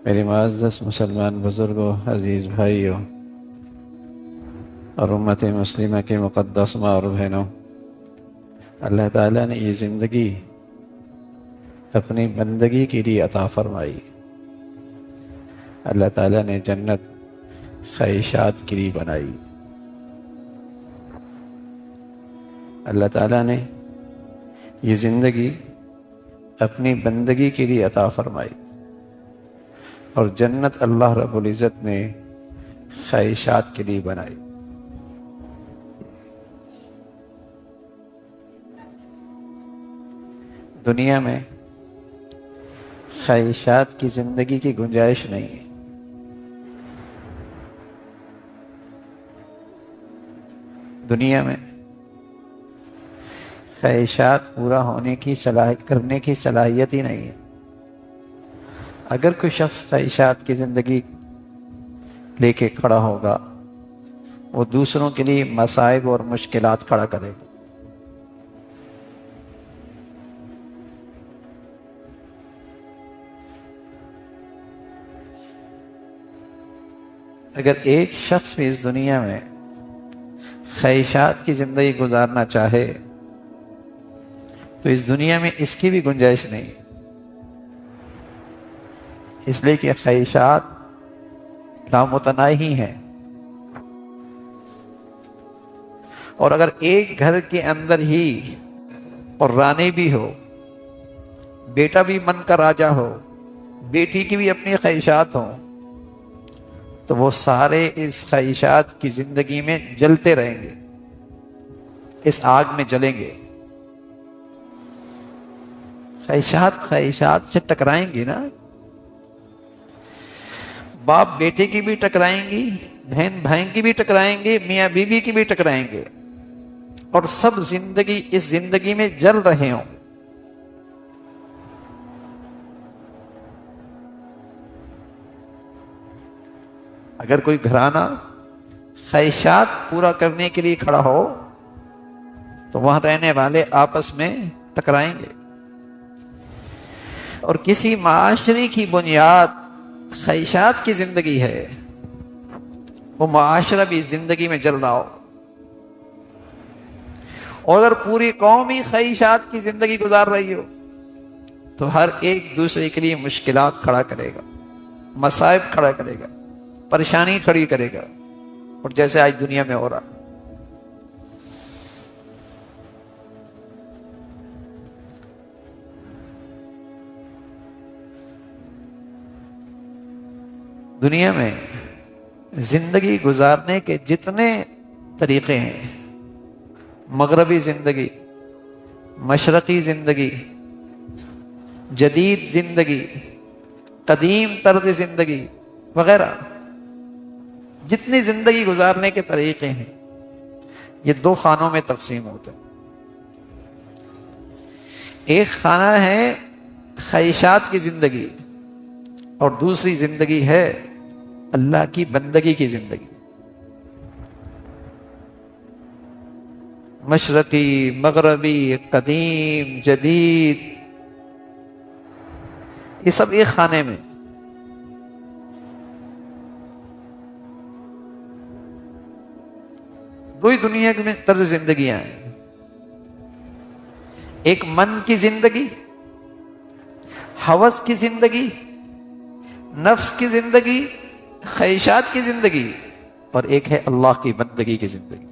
میری معزز مسلمان بزرگوں، عزیز بھائیوں اور امت مسلمہ کے مقدس ماں اور بہنوں، اللہ تعالیٰ نے یہ زندگی اپنی بندگی کے لیے عطا فرمائی۔ اللہ تعالیٰ نے جنت خواہشات کے لیے بنائی۔ اللہ تعالیٰ نے یہ زندگی اپنی بندگی کے لیے عطا فرمائی، اور جنت اللہ رب العزت نے خواہشات کے لیے بنائی۔ دنیا میں خواہشات کی زندگی کی گنجائش نہیں ہے۔ دنیا میں خواہشات پورا ہونے کی کرنے کی صلاحیت ہی نہیں ہے۔ اگر کوئی شخص خواہشات کی زندگی لے کے کھڑا ہوگا، وہ دوسروں کے لیے مصائب اور مشکلات کھڑا کرے گا۔ اگر ایک شخص بھی اس دنیا میں خواہشات کی زندگی گزارنا چاہے تو اس دنیا میں اس کی بھی گنجائش نہیں، اس لیے کہ خواہشات لامتناہی ہیں۔ اور اگر ایک گھر کے اندر ہی اور رانی بھی ہو، بیٹا بھی من کا راجا ہو، بیٹی کی بھی اپنی خواہشات ہوں، تو وہ سارے اس خواہشات کی زندگی میں جلتے رہیں گے، اس آگ میں جلیں گے۔ خواہشات سے ٹکرائیں گی نا، باپ بیٹے کی بھی ٹکرائیں گی، بہن بھائی کی بھی ٹکرائیں گے، میاں بیوی کی بھی ٹکرائیں گے، اور سب زندگی اس زندگی میں جل رہے ہوں۔ اگر کوئی گھرانہ خواہشات پورا کرنے کے لیے کھڑا ہو تو وہاں رہنے والے آپس میں ٹکرائیں گے۔ اور کسی معاشرے کی بنیاد خواہشات کی زندگی ہے، وہ معاشرہ بھی زندگی میں جل رہا ہو۔ اور اگر پوری قوم ہی خواہشات کی زندگی گزار رہی ہو تو ہر ایک دوسرے کے لیے مشکلات کھڑا کرے گا، مصائب کھڑا کرے گا، پریشانی کھڑی کرے گا، اور جیسے آج دنیا میں ہو رہا۔ دنیا میں زندگی گزارنے کے جتنے طریقے ہیں، مغربی زندگی، مشرقی زندگی، جدید زندگی، قدیم طرز زندگی وغیرہ، جتنی زندگی گزارنے کے طریقے ہیں، یہ دو خانوں میں تقسیم ہوتے ہیں۔ ایک خانہ ہے خواہشات کی زندگی، اور دوسری زندگی ہے اللہ کی بندگی کی زندگی۔ مشرقی، مغربی، قدیم، جدید، یہ سب ایک خانے میں۔ دو ہی دنیا میں طرز زندگیاں ہیں، ایک من کی زندگی، ہوس کی زندگی، نفس کی زندگی، خواہشات کی زندگی، اور ایک ہے اللہ کی بندگی کی زندگی۔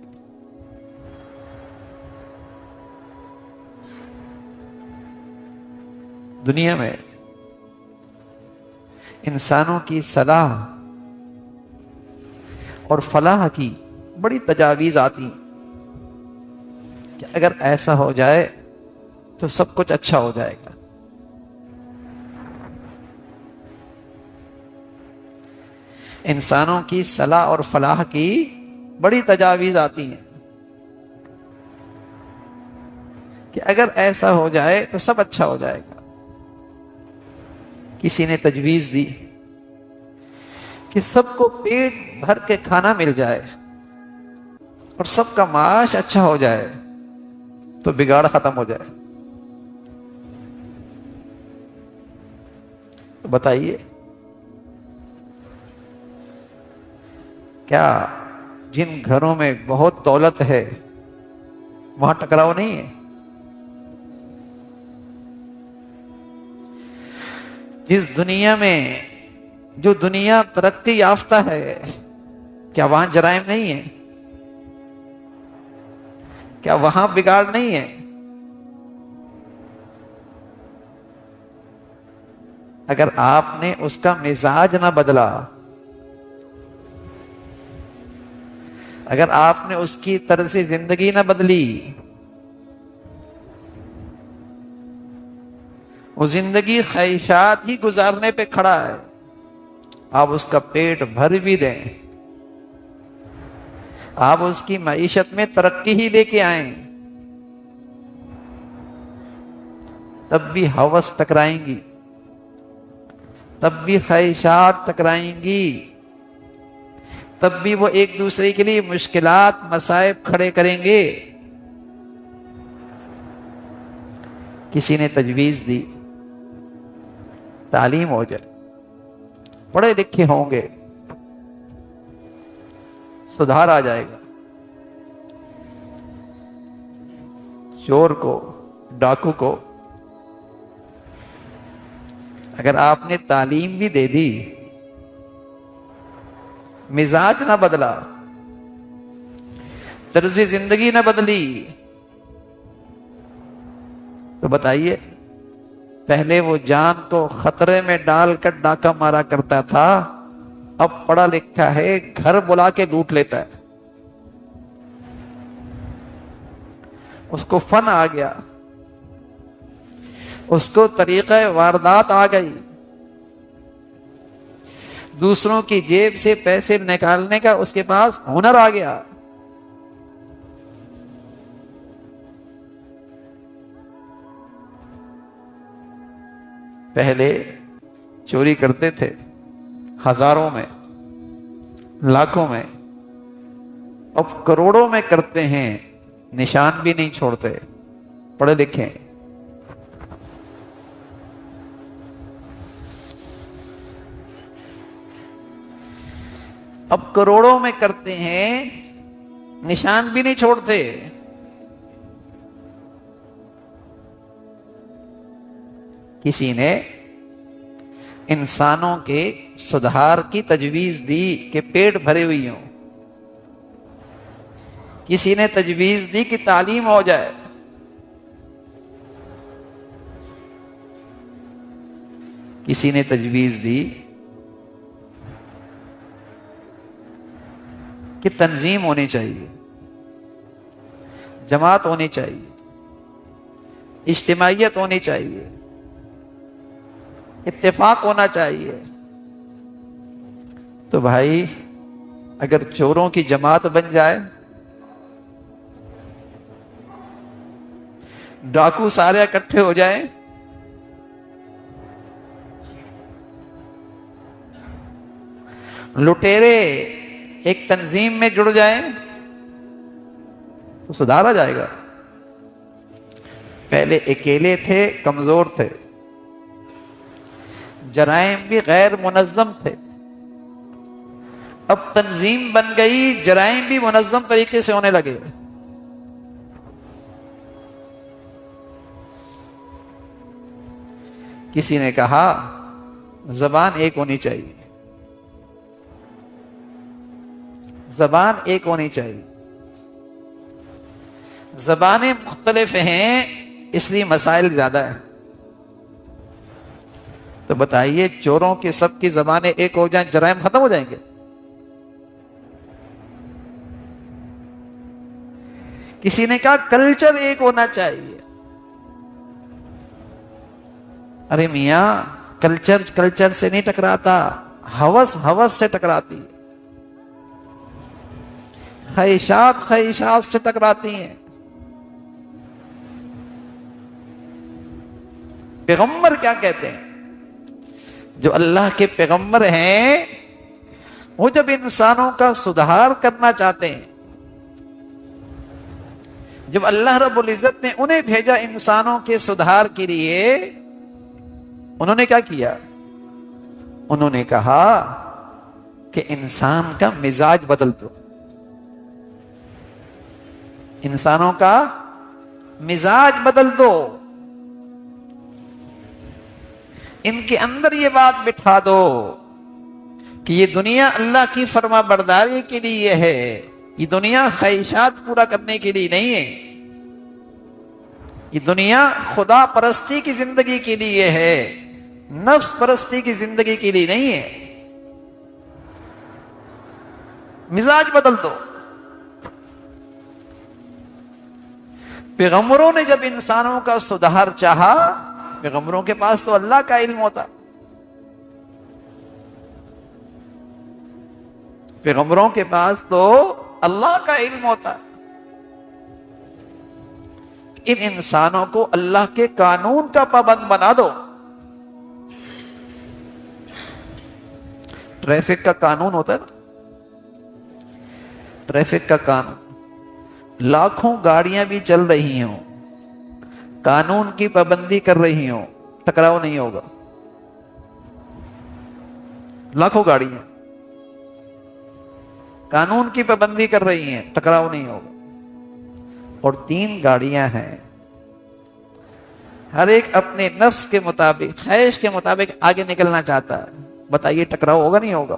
دنیا میں انسانوں کی صلاح اور فلاح کی بڑی تجاویز آتی ہیں کہ اگر ایسا ہو جائے تو سب کچھ اچھا ہو جائے گا۔ انسانوں کی صلاح اور فلاح کی بڑی تجاویز آتی ہیں کہ اگر ایسا ہو جائے تو سب اچھا ہو جائے گا۔ کسی نے تجویز دی کہ سب کو پیٹ بھر کے کھانا مل جائے اور سب کا معاش اچھا ہو جائے تو بگاڑ ختم ہو جائے۔ تو بتائیے کیا جن گھروں میں بہت دولت ہے وہاں ٹکراؤ نہیں ہے؟ جس دنیا میں جو دنیا ترقی یافتہ ہے کیا وہاں جرائم نہیں ہے؟ کیا وہاں بگاڑ نہیں ہے؟ اگر آپ نے اس کا مزاج نہ بدلا، اگر آپ نے اس کی طرز زندگی نہ بدلی، وہ زندگی خواہشات ہی گزارنے پہ کھڑا ہے، آپ اس کا پیٹ بھر بھی دیں، آپ اس کی معیشت میں ترقی ہی لے کے آئیں، تب بھی ہوس ٹکرائیں گی، تب بھی خواہشات ٹکرائیں گی، تب بھی وہ ایک دوسرے کے لیے مشکلات مصائب کھڑے کریں گے۔ کسی نے تجویز دی تعلیم ہو جائے، پڑھے لکھے ہوں گے، سدھار آ جائے گا، چور کو، ڈاکو کو اگر آپ نے تعلیم بھی دے دی، مزاج نہ بدلا، طرز زندگی نہ بدلی، تو بتائیے پہلے وہ جان کو خطرے میں ڈال کر ڈاکہ مارا کرتا تھا، اب پڑھا لکھا ہے گھر بلا کے لوٹ لیتا ہے۔ اس کو فن آ گیا، اس کو طریقہ واردات آ گئی، دوسروں کی جیب سے پیسے نکالنے کا اس کے پاس ہنر آ گیا۔ پہلے چوری کرتے تھے ہزاروں میں، لاکھوں میں، اب کروڑوں میں کرتے ہیں، نشان بھی نہیں چھوڑتے، پڑھے لکھے۔ اب کروڑوں میں کرتے ہیں، نشان بھی نہیں چھوڑتے۔ کسی نے انسانوں کے سدھار کی تجویز دی کہ پیٹ بھرے ہوئی ہوں، کسی نے تجویز دی کہ تعلیم ہو جائے، کسی نے تجویز دی کہ تنظیم ہونی چاہیے، جماعت ہونی چاہیے، اجتماعیت ہونی چاہیے، اتفاق ہونا چاہیے۔ تو بھائی اگر چوروں کی جماعت بن جائے، ڈاکو سارے اکٹھے ہو جائیں، لٹیرے ایک تنظیم میں جڑ جائیں تو سدھارا جائے گا۔ پہلے اکیلے تھے، کمزور تھے، جرائم بھی غیر منظم تھے، اب تنظیم بن گئی، جرائم بھی منظم طریقے سے ہونے لگے۔ کسی نے کہا زبان ایک ہونی چاہیے، زبان ایک ہونی چاہیے، زبانیں مختلف ہیں اس لیے مسائل زیادہ ہیں۔ تو بتائیے چوروں کی سب کی زبانیں ایک ہو جائیں، جرائم ختم ہو جائیں گے؟ کسی نے کہا کلچر ایک ہونا چاہیے۔ ارے میاں کلچر کلچر سے نہیں ٹکراتا، ہوس ہوس سے ٹکراتی ہے، خواہشات خواہشات سے ٹکراتی ہیں۔ پیغمبر کیا کہتے ہیں؟ جو اللہ کے پیغمبر ہیں وہ جب انسانوں کا سدھار کرنا چاہتے ہیں، جب اللہ رب العزت نے انہیں بھیجا انسانوں کے سدھار کے لیے، انہوں نے کیا کیا؟ انہوں نے کہا کہ انسان کا مزاج بدل دو. انسانوں کا مزاج بدل دو. ان کے اندر یہ بات بٹھا دو کہ یہ دنیا اللہ کی فرما برداری کے لیے ہے، یہ دنیا خواہشات پورا کرنے کے لیے نہیں ہے، یہ دنیا خدا پرستی کی زندگی کے لیے ہے، نفس پرستی کی زندگی کے لیے نہیں ہے. مزاج بدل دو. پیغمبروں نے جب انسانوں کا سدھار چاہا، پیغمبروں کے پاس تو اللہ کا علم ہوتا، پیغمبروں کے پاس تو اللہ کا علم ہوتا. ان انسانوں کو اللہ کے قانون کا پابند بنا دو. ٹریفک کا قانون ہوتا ہے نا، ٹریفک کا قانون، لاکھوں گاڑیاں بھی چل رہی ہوں، قانون کی پابندی کر رہی ہوں، ٹکراؤ نہیں ہوگا. لاکھوں گاڑیاں قانون کی پابندی کر رہی ہیں، ٹکراؤ نہیں ہوگا. اور 3 گاڑیاں ہیں، ہر ایک اپنے نفس کے مطابق، خواہش کے مطابق آگے نکلنا چاہتا ہے. بتائیے ٹکراؤ ہوگا نہیں ہوگا؟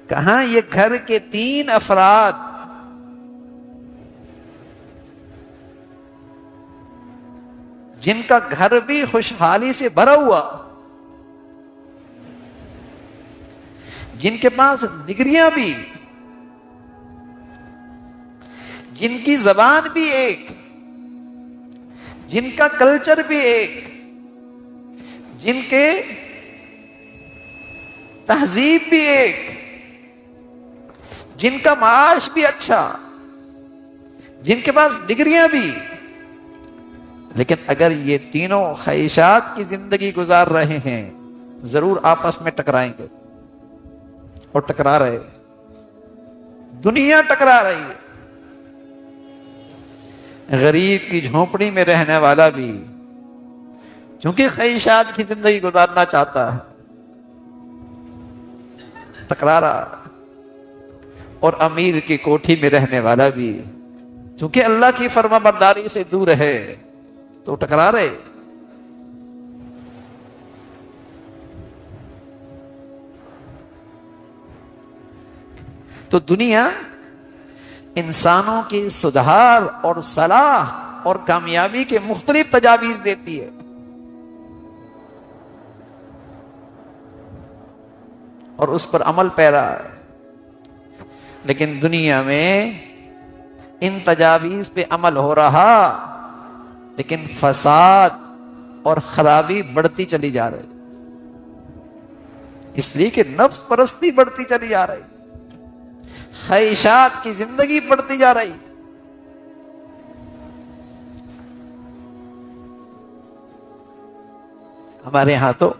کہاں یہ گھر کے 3 افراد جن کا گھر بھی خوشحالی سے بھرا ہوا، جن کے پاس ڈگریاں بھی، جن کی زبان بھی ایک، جن کا کلچر بھی ایک، جن کے تہذیب بھی ایک، جن کا معاش بھی اچھا، جن کے پاس ڈگریاں بھی، لیکن اگر یہ تینوں خواہشات کی زندگی گزار رہے ہیں، ضرور آپس میں ٹکرائیں گے. اور ٹکرا رہے، دنیا ٹکرا رہی ہے. غریب کی جھونپڑی میں رہنے والا بھی چونکہ خواہشات کی زندگی گزارنا چاہتا ہے، ٹکرا رہا. اور امیر کی کوٹھی میں رہنے والا بھی چونکہ اللہ کی فرما برداری سے دور ہے تو ٹکرا رہے. تو دنیا انسانوں کی سدھار اور صلاح اور کامیابی کے مختلف تجاویز دیتی ہے، اور اس پر عمل پیرا ہے. لیکن دنیا میں ان تجاویز پہ عمل ہو رہا، لیکن فساد اور خرابی بڑھتی چلی جا رہی، اس لیے کہ نفس پرستی بڑھتی چلی جا رہی، خواہشات کی زندگی بڑھتی جا رہی. ہمارے ہاں تو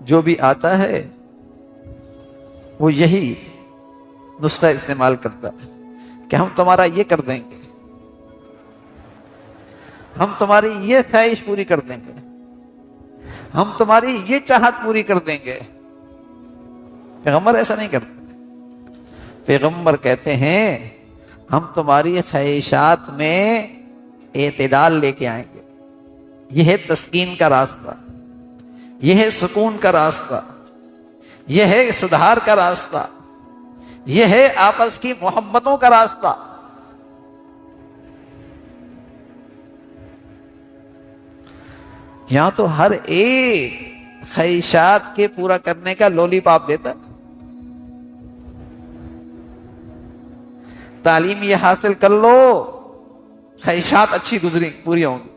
جو بھی آتا ہے وہ یہی نسخہ استعمال کرتا ہے کہ ہم تمہارا یہ کر دیں گے، ہم تمہاری یہ خواہش پوری کر دیں گے، ہم تمہاری یہ چاہت پوری کر دیں گے. پیغمبر ایسا نہیں کرتے. پیغمبر کہتے ہیں ہم تمہاری خواہشات میں اعتدال لے کے آئیں گے. یہ ہے تسکین کا راستہ، یہ ہے سکون کا راستہ، یہ ہے سدھار کا راستہ، یہ ہے آپس کی محبتوں کا راستہ. یہاں تو ہر ایک خواہشات کے پورا کرنے کا لولی پاپ دیتا. تعلیم یہ حاصل کر لو، خواہشات اچھی گزری پوری ہوں گی.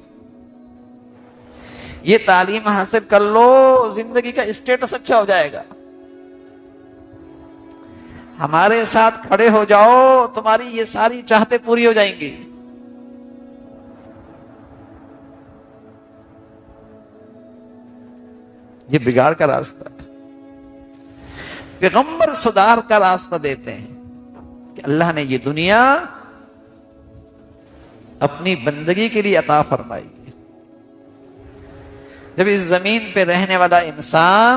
یہ تعلیم حاصل کر لو، زندگی کا اسٹیٹس اچھا ہو جائے گا. ہمارے ساتھ کھڑے ہو جاؤ، تمہاری یہ ساری چاہتیں پوری ہو جائیں گی. یہ بگاڑ کا راستہ ہے. پیغمبر سدھار کا راستہ دیتے ہیں کہ اللہ نے یہ دنیا اپنی بندگی کے لیے عطا فرمائی ہے۔ جب اس زمین پہ رہنے والا انسان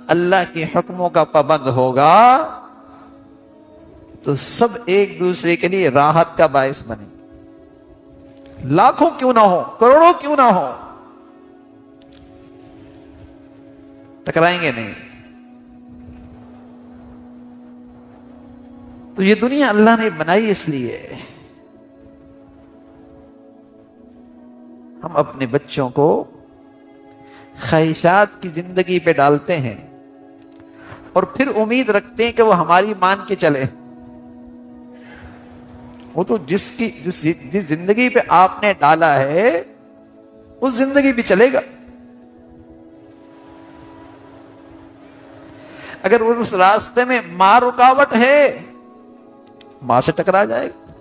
اللہ کے حکموں کا پابند ہوگا تو سب ایک دوسرے کے لیے راحت کا باعث بنے، لاکھوں کیوں نہ ہو، کروڑوں کیوں نہ ہو، ٹکرائیں گے نہیں۔ تو یہ دنیا اللہ نے بنائی اس لیے ہم اپنے بچوں کو خواہشات کی زندگی پہ ڈالتے ہیں اور پھر امید رکھتے ہیں کہ وہ ہماری مان کے چلے۔ وہ تو جس زندگی پہ آپ نے ڈالا ہے اس زندگی بھی چلے گا۔ اگر وہ اس راستے میں ماں رکاوٹ ہے، ماں سے ٹکرا جائے گا،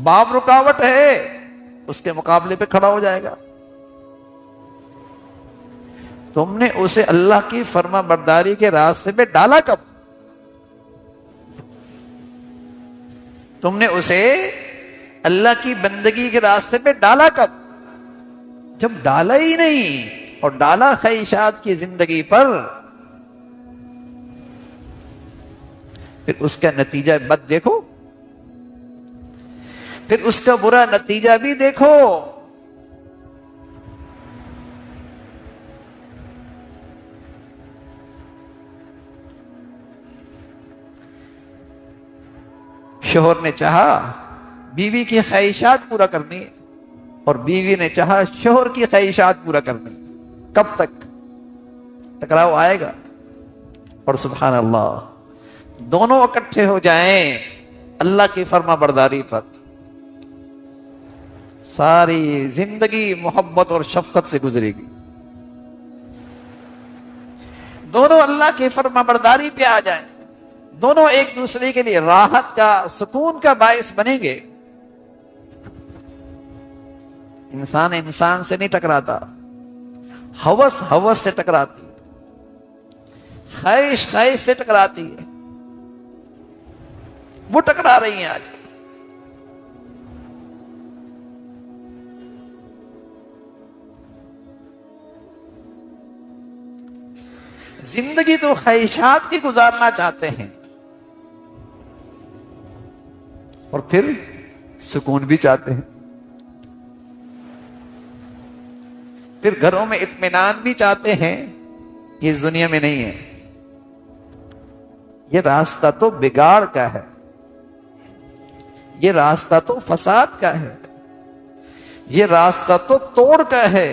باپ رکاوٹ ہے اس کے مقابلے پہ کھڑا ہو جائے گا۔ تم نے اسے اللہ کی فرما برداری کے راستے پہ ڈالا کب؟ تم نے اسے اللہ کی بندگی کے راستے پہ ڈالا کب؟ جب ڈالا ہی نہیں اور ڈالا خواہشات کی زندگی پر، پھر اس کا نتیجہ بد دیکھو، پھر اس کا برا نتیجہ بھی دیکھو۔ شوہر نے چاہا بیوی کی خواہشات پورا کرنی اور بیوی نے چاہا شوہر کی خواہشات پورا کرنی، کب تک ٹکراؤ آئے گا؟ اور سبحان اللہ دونوں اکٹھے ہو جائیں اللہ کی فرما برداری پر، ساری زندگی محبت اور شفقت سے گزرے گی۔ دونوں اللہ کی فرما برداری پہ آ جائیں، دونوں ایک دوسرے کے لیے راحت کا، سکون کا باعث بنیں گے۔ انسان انسان سے نہیں ٹکراتا، ہوس ہوس سے ٹکراتی، خواہش خواہش سے ٹکراتی ہے۔ وہ ٹکرا رہی ہیں آج۔ زندگی تو خواہشات کی گزارنا چاہتے ہیں اور پھر سکون بھی چاہتے ہیں، پھر گھروں میں اطمینان بھی چاہتے ہیں۔ یہ اس دنیا میں نہیں ہے۔ یہ راستہ تو بگاڑ کا ہے، یہ راستہ تو فساد کا ہے، یہ راستہ تو توڑ کا ہے،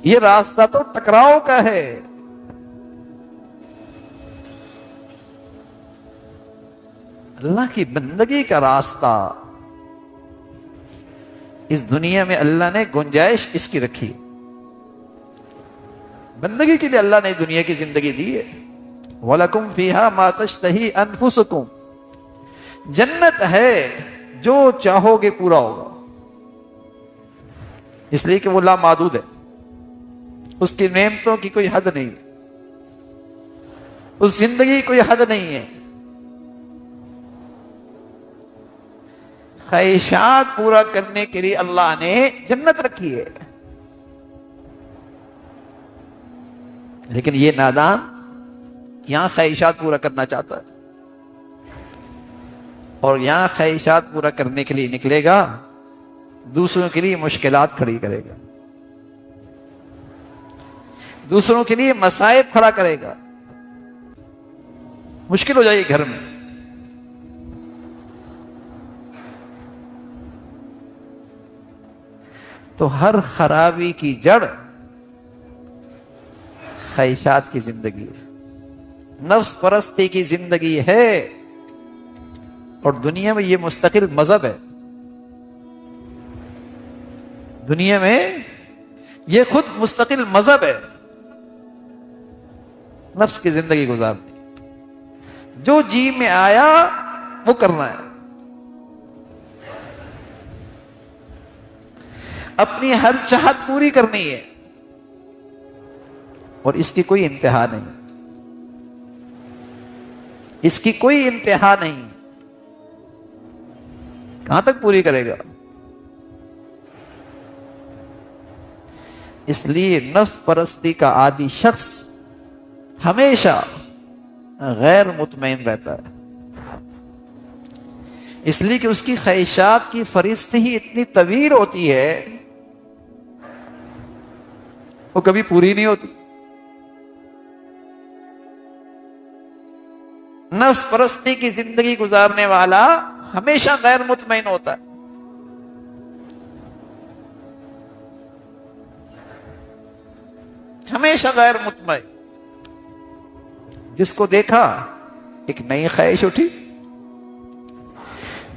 یہ راستہ تو ٹکراؤ کا ہے۔ اللہ کی بندگی کا راستہ اس دنیا میں اللہ نے گنجائش اس کی رکھی، بندگی کے لیے اللہ نے دنیا کی زندگی دی ہے۔ وَلَكُمْ فِيهَا مَا تَشْتَهِي أَنفُسُكُمْ، جنت ہے جو چاہو گے پورا ہوگا، اس لیے کہ وہ لامحدود ہے، اس کی نعمتوں کی کوئی حد نہیں، اس زندگی کی کوئی حد نہیں ہے۔ خواہشات پورا کرنے کے لیے اللہ نے جنت رکھی ہے، لیکن یہ نادان یہاں خواہشات پورا کرنا چاہتا ہے اور یہاں خواہشات پورا کرنے کے لیے نکلے گا، دوسروں کے لیے مشکلات کھڑی کرے گا، دوسروں کے لیے مصائب کھڑا کرے گا، مشکل ہو جائے گی گھر میں۔ تو ہر خرابی کی جڑ خواہشات کی زندگی ہے، نفس پرستی کی زندگی ہے، اور دنیا میں یہ مستقل مذہب ہے، دنیا میں یہ خود مستقل مذہب ہے، نفس کی زندگی گزارنی، جو جی میں آیا وہ کرنا ہے، اپنی ہر چاہت پوری کرنی ہے، اور اس کی کوئی انتہا نہیں، اس کی کوئی انتہا نہیں، کہاں تک پوری کرے گا؟ اس لیے نفس پرستی کا عادی شخص ہمیشہ غیر مطمئن رہتا ہے، اس لیے کہ اس کی خواہشات کی فہرست ہی اتنی طویل ہوتی ہے، وہ کبھی پوری نہیں ہوتی۔ نفس پرستی کی زندگی گزارنے والا ہمیشہ غیر مطمئن ہوتا ہے۔ ہمیشہ غیر مطمئن۔ جس کو دیکھا ایک نئی خواہش اٹھی،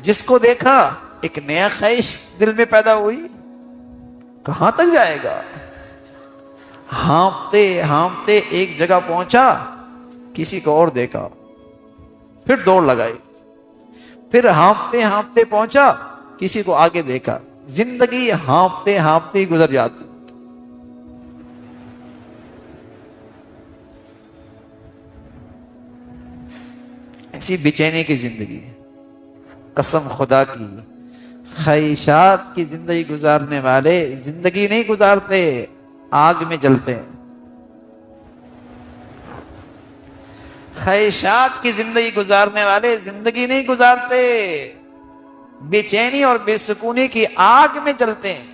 جس کو دیکھا ایک نیا خواہش دل میں پیدا ہوئی، کہاں تک جائے گا؟ ہانپتے ہانپتے ایک جگہ پہنچا، کسی کو اور دیکھا، پھر دوڑ لگائی، پھر ہانپتے ہانپتے پہنچا، کسی کو آگے دیکھا۔ زندگی ہانپتے ہانپتے ہی گزر جاتی۔ ایسی بے چینی کی زندگی، قسم خدا کی، خواہشات کی زندگی گزارنے والے زندگی نہیں گزارتے، آگ میں جلتے ہیں۔ خواہشات کی زندگی گزارنے والے زندگی نہیں گزارتے، بے چینی اور بے سکونی کی آگ میں جلتے ہیں۔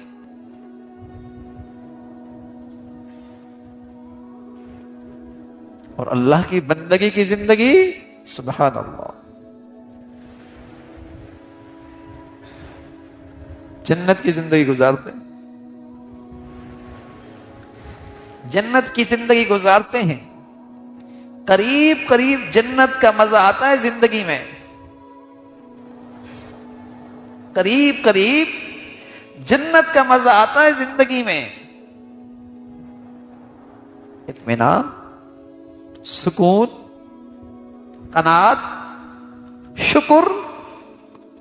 اور اللہ کی بندگی کی زندگی، سبحان اللہ، جنت کی زندگی گزارتے ہیں، جنت کی زندگی گزارتے ہیں۔ قریب قریب جنت کا مزہ آتا ہے زندگی میں، قریب قریب جنت کا مزہ آتا ہے زندگی میں۔ اطمینان، سکون، قناعت، شکر،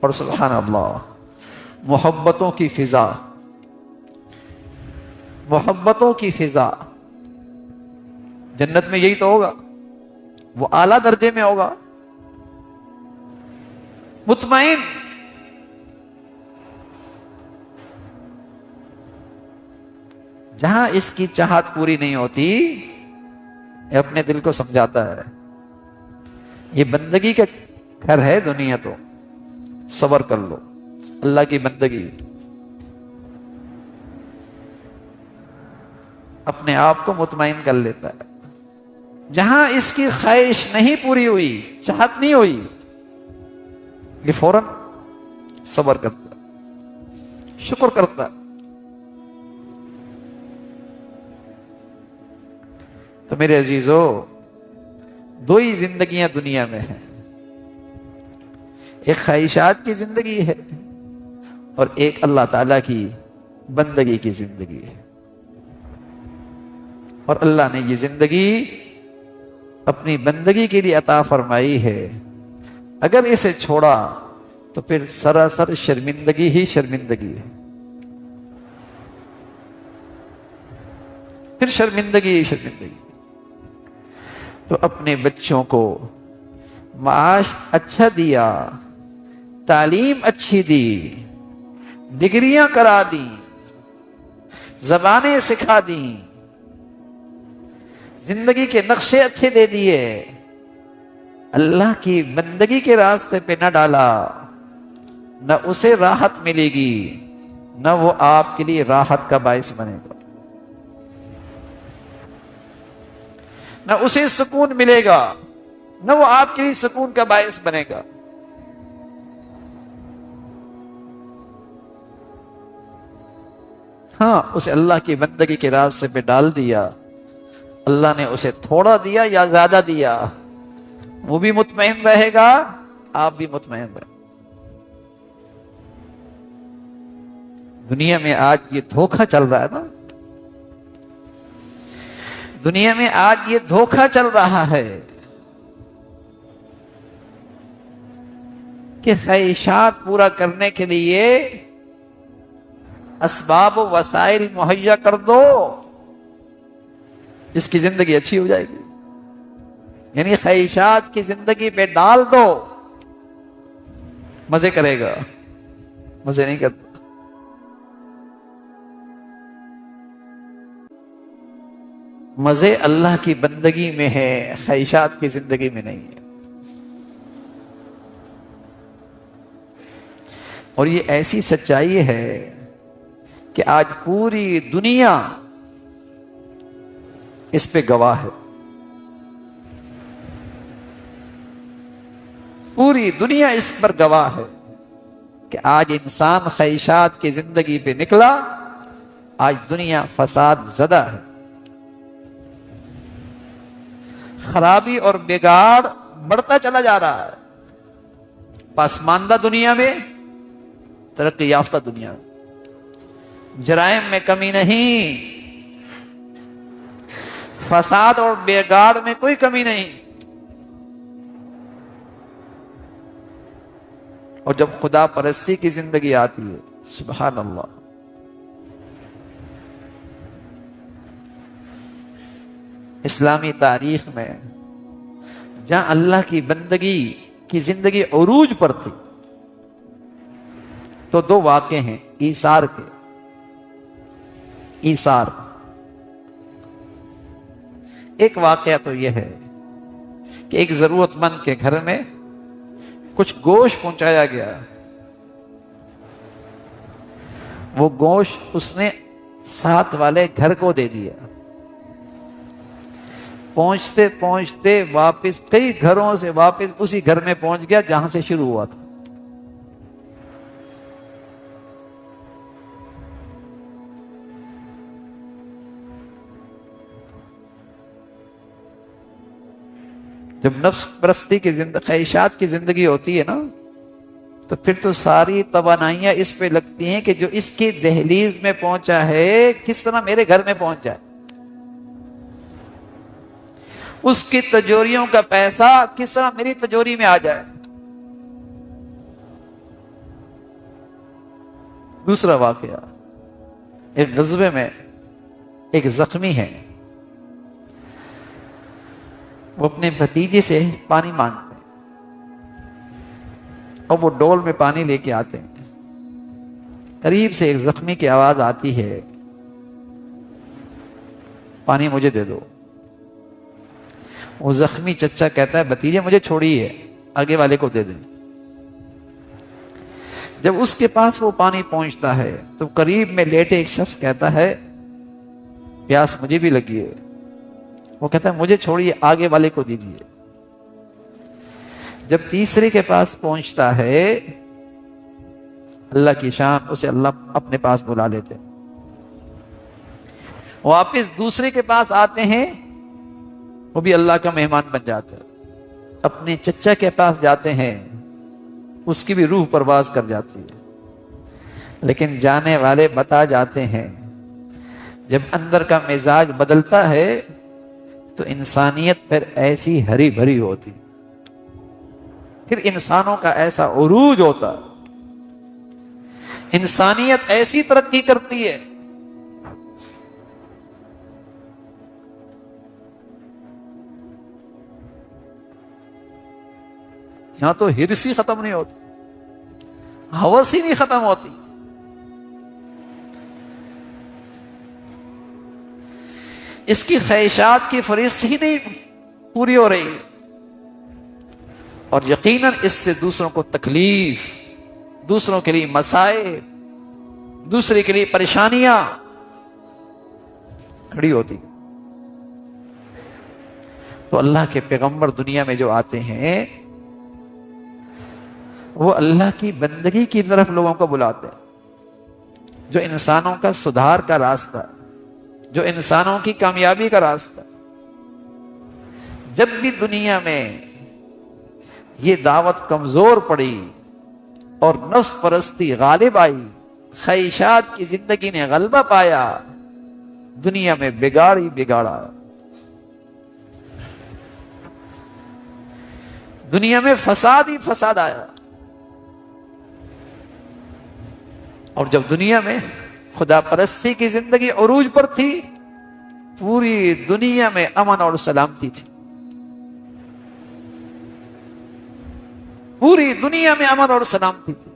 اور سبحان اللہ محبتوں کی فضا، محبتوں کی فضا۔ جنت میں یہی تو ہوگا، وہ اعلیٰ درجے میں ہوگا، مطمئن۔ جہاں اس کی چاہت پوری نہیں ہوتی، یہ اپنے دل کو سمجھاتا ہے یہ بندگی کا گھر ہے دنیا، تو صبر کر لو، اللہ کی بندگی۔ اپنے آپ کو مطمئن کر لیتا ہے۔ جہاں اس کی خواہش نہیں پوری ہوئی، چاہت نہیں ہوئی، یہ فوراً صبر کرتا، شکر کرتا۔ تو میرے عزیزو، دو ہی زندگیاں دنیا میں ہیں، ایک خواہشات کی زندگی ہے اور ایک اللہ تعالیٰ کی بندگی کی زندگی ہے۔ اور اللہ نے یہ زندگی اپنی بندگی کے لیے عطا فرمائی ہے، اگر اسے چھوڑا تو پھر سراسر شرمندگی ہی شرمندگی ہے، پھر شرمندگی ہی شرمندگی۔ تو اپنے بچوں کو معاش اچھا دیا، تعلیم اچھی دی، ڈگریاں کرا دی، زبانیں سکھا دی، زندگی کے نقشے اچھے دے دیے، اللہ کی بندگی کے راستے پہ نہ ڈالا، نہ اسے راحت ملے گی، نہ وہ آپ کے لیے راحت کا باعث بنے گا، نہ اسے سکون ملے گا، نہ وہ آپ کے لیے سکون کا باعث بنے گا۔ ہاں، اسے اللہ کی بندگی کے راستے پہ ڈال دیا، اللہ نے اسے تھوڑا دیا یا زیادہ دیا، وہ بھی مطمئن رہے گا، آپ بھی مطمئن رہیں۔ دنیا میں آج یہ دھوکہ چل رہا ہے نا، دنیا میں آج یہ دھوکہ چل رہا ہے کہ خواہشات پورا کرنے کے لیے اسباب و وسائل مہیا کر دو، اس کی زندگی اچھی ہو جائے گی۔ یعنی خواہشات کی زندگی پہ ڈال دو، مزے کرے گا، مزے نہیں کرتا۔ مزے اللہ کی بندگی میں ہے، خواہشات کی زندگی میں نہیں ہے۔ اور یہ ایسی سچائی ہے کہ آج پوری دنیا اس پہ گواہ ہے، پوری دنیا اس پر گواہ ہے کہ آج انسان خواہشات کی زندگی پہ نکلا، آج دنیا فساد زدہ ہے، خرابی اور بگاڑ بڑھتا چلا جا رہا ہے، پسماندہ دنیا میں، ترقی یافتہ دنیا میں جرائم میں کمی نہیں، فساد اور بگاڑ میں کوئی کمی نہیں۔ اور جب خدا پرستی کی زندگی آتی ہے، سبحان اللہ، اسلامی تاریخ میں جہاں اللہ کی بندگی کی زندگی عروج پر تھی، تو دو واقعے ہیں ایثار کے۔ ایثار، ایک واقعہ تو یہ ہے کہ ایک ضرورت مند کے گھر میں کچھ گوشت پہنچایا گیا، وہ گوشت اس نے ساتھ والے گھر کو دے دیا، پہنچتے پہنچتے واپس کئی گھروں سے واپس اسی گھر میں پہنچ گیا جہاں سے شروع ہوا تھا۔ جب نفس پرستی کی خواہشات کی زندگی ہوتی ہے نا، تو پھر تو ساری توانائیاں اس پہ لگتی ہیں کہ جو اس کی دہلیز میں پہنچا ہے کس طرح میرے گھر میں پہنچ جائے، اس کی تجوریوں کا پیسہ کس طرح میری تجوری میں آ جائے۔ دوسرا واقعہ، ایک غزوے میں ایک زخمی ہے، وہ اپنے بھتیجے سے پانی مانگتے ہیں اور وہ ڈول میں پانی لے کے آتے ہیں، قریب سے ایک زخمی کی آواز آتی ہے، پانی مجھے دے دو۔ وہ زخمی چچا کہتا ہے بھتیجے مجھے چھوڑیے، آگے والے کو دے دیں۔ جب اس کے پاس وہ پانی پہنچتا ہے تو قریب میں لیٹے ایک شخص کہتا ہے پیاس مجھے بھی لگی ہے، وہ کہتا ہے مجھے چھوڑیے، آگے والے کو دیجیے۔ جب تیسرے کے پاس پہنچتا ہے، اللہ کی شان، اسے اللہ اپنے پاس بلا لیتے، واپس دوسرے کے پاس آتے ہیں، وہ بھی اللہ کا مہمان بن جاتا ہے، اپنے چچا کے پاس جاتے ہیں، اس کی بھی روح پرواز کر جاتی ہے۔ لیکن جانے والے بتا جاتے ہیں جب اندر کا مزاج بدلتا ہے تو انسانیت پھر ایسی ہری بھری ہوتی، پھر انسانوں کا ایسا عروج ہوتا، انسانیت ایسی ترقی کرتی ہے۔ یہاں تو ہرس ہی ختم نہیں ہوتی، ہوس ہی نہیں ختم ہوتی۔ اس کی خواہشات کی فہرست ہی نہیں پوری ہو رہی، اور یقیناً اس سے دوسروں کو تکلیف، دوسروں کے لیے مسائل، دوسرے کے لیے پریشانیاں کھڑی ہوتی۔ تو اللہ کے پیغمبر دنیا میں جو آتے ہیں وہ اللہ کی بندگی کی طرف لوگوں کو بلاتے ہیں، جو انسانوں کا سدھار کا راستہ، جو انسانوں کی کامیابی کا راستہ۔ جب بھی دنیا میں یہ دعوت کمزور پڑی اور نفس پرستی غالب آئی، خواہشات کی زندگی نے غلبہ پایا، دنیا میں بگاڑ ہی بگاڑا، دنیا میں فساد ہی فساد آیا۔ اور جب دنیا میں خدا پرستی کی زندگی عروج پر تھی، پوری دنیا میں امن اور سلامتی تھی، پوری دنیا میں امن اور سلامتی تھی،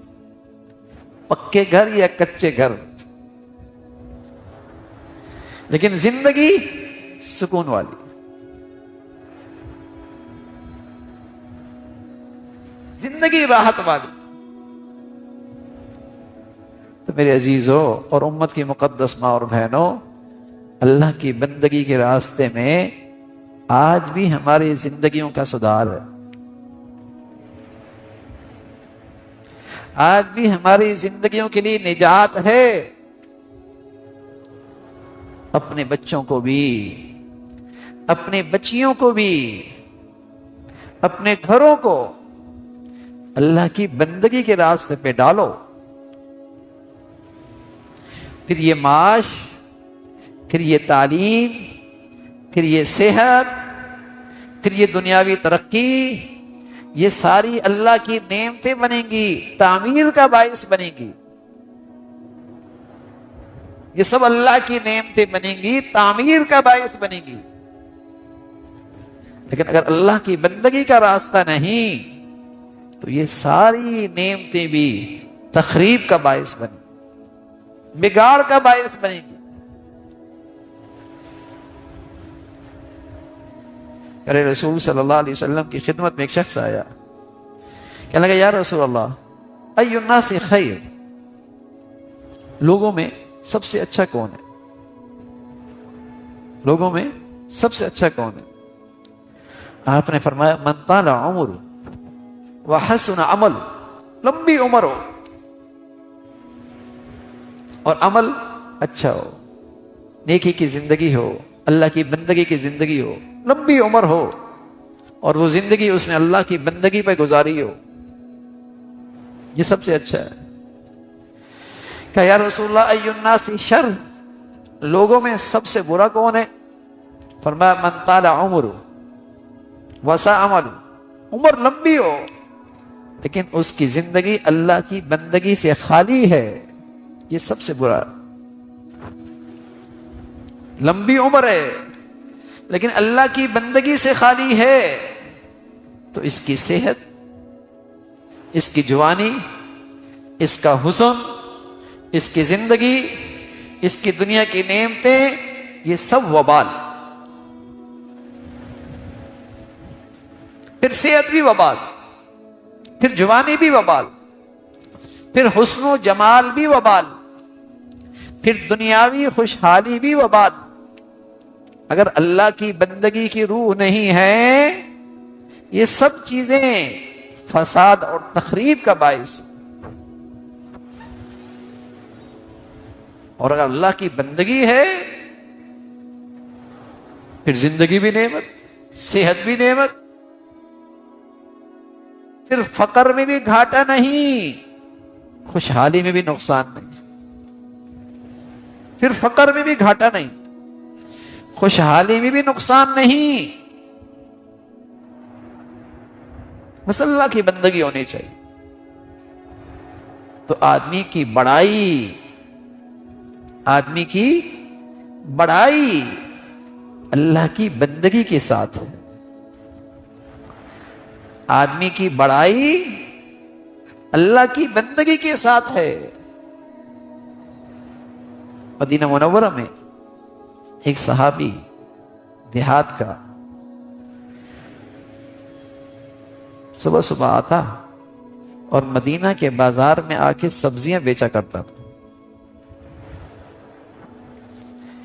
پکے گھر یا کچے گھر، لیکن زندگی سکون والی، زندگی راحت والی۔ تو میرے عزیزوں اور امت کی مقدس ماں اور بہنوں، اللہ کی بندگی کے راستے میں آج بھی ہماری زندگیوں کا سدھار ہے، آج بھی ہماری زندگیوں کے لیے نجات ہے۔ اپنے بچوں کو بھی، اپنے بچیوں کو بھی، اپنے گھروں کو اللہ کی بندگی کے راستے پہ ڈالو، پھر یہ معاش، پھر یہ تعلیم، پھر یہ صحت، پھر یہ دنیاوی ترقی، یہ ساری اللہ کی نعمتیں بنیں گی، تعمیر کا باعث بنیں گی۔ یہ سب اللہ کی نعمتیں بنیں گی، تعمیر کا باعث بنیں گی۔ لیکن اگر اللہ کی بندگی کا راستہ نہیں تو یہ ساری نعمتیں بھی تخریب کا باعث بنیں گی، بگاڑ کا باعث بنیں گی۔ ارے رسول صلی اللہ علیہ وسلم کی خدمت میں ایک شخص آیا، کہنے لگا یا رسول اللہ ای الناس خیر، لوگوں میں سب سے اچھا کون ہے؟ لوگوں میں سب سے اچھا کون ہے؟ آپ نے فرمایا من طال عمر وحسن عمل، لمبی عمر ہو اور عمل اچھا ہو، نیکی کی زندگی ہو، اللہ کی بندگی کی زندگی ہو، لمبی عمر ہو اور وہ زندگی اس نے اللہ کی بندگی پہ گزاری ہو، یہ سب سے اچھا ہے۔ کہ یا رسول اللہ ای الناس شر، لوگوں میں سب سے برا کون ہے؟ فرمایا من طال عمر وسع عمل، عمر لمبی ہو لیکن اس کی زندگی اللہ کی بندگی سے خالی ہے، یہ سب سے برا۔ لمبی عمر ہے لیکن اللہ کی بندگی سے خالی ہے تو اس کی صحت، اس کی جوانی، اس کا حسن، اس کی زندگی، اس کی دنیا کی نعمتیں، یہ سب وبال۔ پھر صحت بھی وبال، پھر جوانی بھی وبال، پھر حسن و جمال بھی وبال، پھر دنیاوی خوشحالی بھی وبال۔ اگر اللہ کی بندگی کی روح نہیں ہے یہ سب چیزیں فساد اور تخریب کا باعث، اور اگر اللہ کی بندگی ہے پھر زندگی بھی نعمت، صحت بھی نعمت، پھر فقر میں بھی گھاٹا نہیں، خوشحالی میں بھی نقصان نہیں، پھر فقر میں بھی گھاٹا نہیں، خوشحالی میں بھی نقصان نہیں، بس اللہ کی بندگی ہونی چاہیے۔ تو آدمی کی بڑائی اللہ کی بندگی کے ساتھ ہے، آدمی کی بڑائی اللہ کی بندگی کے ساتھ ہے۔ مدینہ منورہ میں ایک صحابی دیہات کا صبح صبح آتا اور مدینہ کے بازار میں آ کے سبزیاں بیچا کرتا تھا۔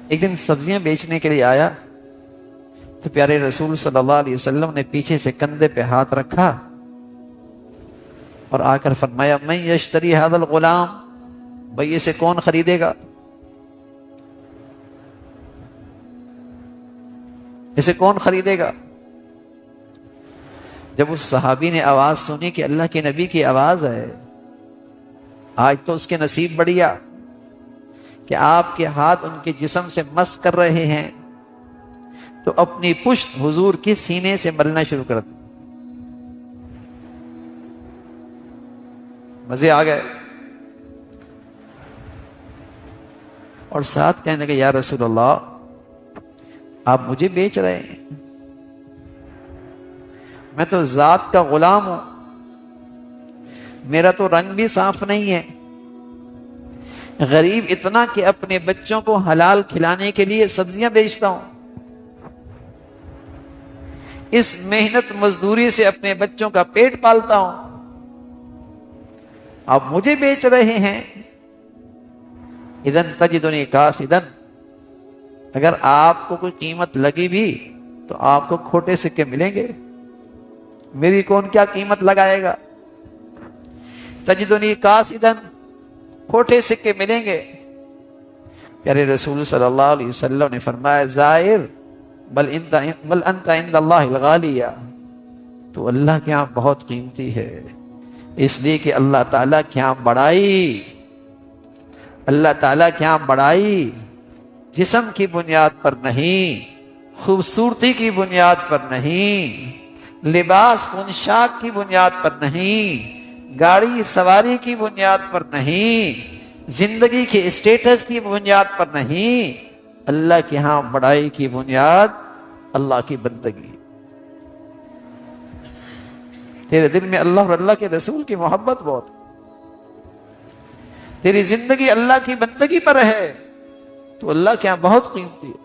ایک دن سبزیاں بیچنے کے لیے آیا تو پیارے رسول صلی اللہ علیہ وسلم نے پیچھے سے کندھے پہ ہاتھ رکھا اور آ کر فرمایا من یشتری ھذا الغلام، بھئی اسے کون خریدے گا؟ اسے کون خریدے گا؟ جب اس صحابی نے آواز سنی کہ اللہ کے نبی کی آواز ہے، آج تو اس کے نصیب بڑھیا کہ آپ کے ہاتھ ان کے جسم سے مس کر رہے ہیں، تو اپنی پشت حضور کے سینے سے ملنا شروع کر دیا۔ مزے آ گئے اور ساتھ کہنے لگے یا رسول اللہ آپ مجھے بیچ رہے ہیں، میں تو ذات کا غلام ہوں، میرا تو رنگ بھی صاف نہیں ہے، غریب اتنا کہ اپنے بچوں کو حلال کھلانے کے لیے سبزیاں بیچتا ہوں، اس محنت مزدوری سے اپنے بچوں کا پیٹ پالتا ہوں، آپ مجھے بیچ رہے ہیں۔ اذن تجدنی کاسدن، اگر آپ کو کوئی قیمت لگی بھی تو آپ کو کھوٹے سکے ملیں گے، میری کون کیا قیمت لگائے گا؟ تجدنی کاسدن، کھوٹے سکے ملیں گے۔ پیارے رسول صلی اللہ علیہ وسلم نے فرمایا زائر بل انت عند اللہ الغالیہ، تو اللہ کے ہاں بہت قیمتی ہے، اس لیے کہ اللہ تعالیٰ کے ہاں بڑائی، اللہ تعالیٰ کے ہاں بڑائی جسم کی بنیاد پر نہیں، خوبصورتی کی بنیاد پر نہیں، لباس پونشاک کی بنیاد پر نہیں، گاڑی سواری کی بنیاد پر نہیں، زندگی کے اسٹیٹس کی بنیاد پر نہیں، اللہ کے ہاں بڑائی کی بنیاد اللہ کی بندگی۔ تیرے دل میں اللہ اور اللہ کے رسول کی محبت بہت، تیری زندگی اللہ کی بندگی پر ہے تو اللہ کے ہاں بہت قیمتی ہے۔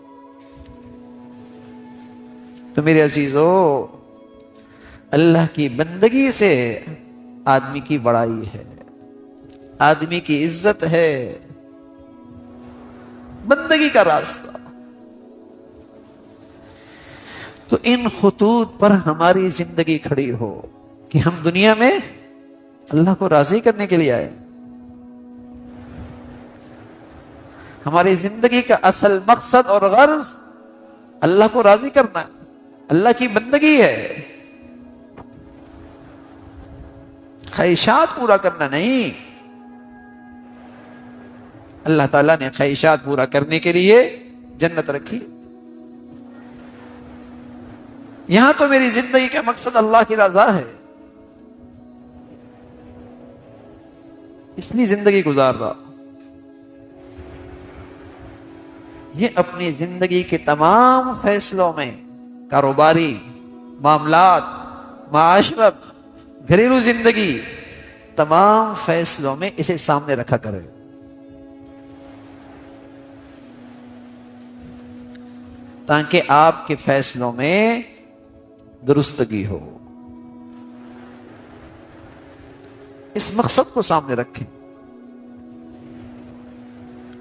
تو میرے عزیزو، اللہ کی بندگی سے آدمی کی بڑائی ہے، آدمی کی عزت ہے، بندگی کا راستہ۔ تو ان خطوط پر ہماری زندگی کھڑی ہو کہ ہم دنیا میں اللہ کو راضی کرنے کے لیے آئے، ہماری زندگی کا اصل مقصد اور غرض اللہ کو راضی کرنا ہے، اللہ کی بندگی ہے، خواہشات پورا کرنا نہیں۔ اللہ تعالیٰ نے خواہشات پورا کرنے کے لیے جنت رکھی، یہاں تو میری زندگی کا مقصد اللہ کی رضا ہے، اس لیے زندگی گزار رہا۔ یہ اپنی زندگی کے تمام فیصلوں میں، کاروباری معاملات، معاشرت، گھریلو زندگی، تمام فیصلوں میں اسے سامنے رکھا کرے، تاکہ آپ کے فیصلوں میں درستگی ہو۔ اس مقصد کو سامنے رکھیں